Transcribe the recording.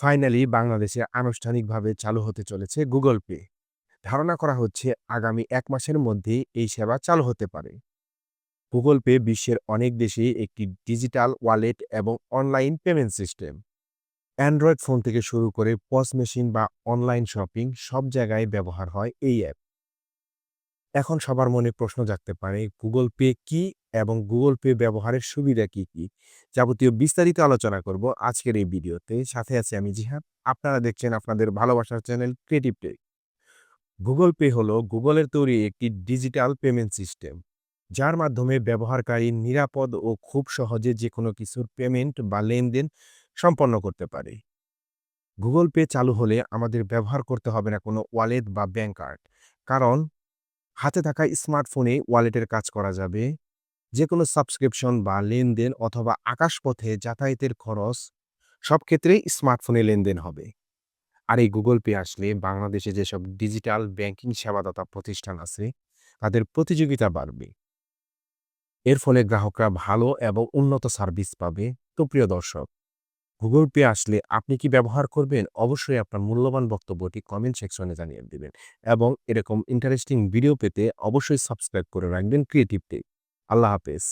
Finally বাংলাদেশে আনুষ্ঠানিকভাবে চালু হতে চলেছে গুগল পে। ধারণা করা হচ্ছে আগামী ১ মাসের মধ্যেই এই সেবা চালু হতে পারে। গুগল পে বিশ্বের অনেক দেশেই একটি ডিজিটাল ওয়ালেট এবং online payment system. Android phone থেকে শুরু করে পস মেশিন বা অনলাইন শপিং সব জায়গায় ব্যবহার হয় এই অ্যাপ। এখন সবার মনে প্রশ্ন জাগতে পারে গুগল পে কি এবং গুগল পে ব্যবহারের সুবিধা কি কি। যাবতীয় বিস্তারিত আলোচনা করব আজকের এই ভিডিওতে। সাথে আছে আমি জিহাদ। আপনারা দেখছেন আপনাদের ভালোবাসার channel creative tech. Google pay হলো গুগলের তৈরি একটি ডিজিটাল পেমেন্ট সিস্টেম, যার মাধ্যমে ব্যবহারকারী নিরাপদ ও খুব সহজে যে কোনো কিছুর পেমেন্ট বা লেনদেন সম্পন্ন করতে পারে। গুগল পে চালু হলে আমাদের ব্যবহার করতে হবে না কোনো ওয়ালেট বা ব্যাংক কার্ড, কারণ হাতে থাকা স্মার্টফোনে ওয়ালেটের কাজ করা যাবে। যে কোনো সাবস্ক্রিপশন বা লেনদেন অথবা আকাশপথে যাতায়াতের খরচ সব ক্ষেত্রেই স্মার্টফোনে লেনদেন হবে। আর এই গুগল পে আসলে বাংলাদেশে যেসব ডিজিটাল ব্যাংকিং সেবাদাতা প্রতিষ্ঠান আছে তাদের প্রতিযোগিতা বাড়বে। এর ফলে গ্রাহকরা ভালো এবং উন্নত সার্ভিস পাবে। তো প্রিয় দর্শক, গুগল পে আসলে আপনি কি ব্যবহার করবেন? অবশ্যই আপনার মূল্যবান বক্তব্যটি কমেন্ট সেকশনে জানিয়ে দিবেন এবং এরকম ইন্টারেস্টিং ভিডিও পেতে অবশ্যই সাবস্ক্রাইব করে রাখবেন ক্রিয়েটিভ টেক। আল্লাহ হাফেজ।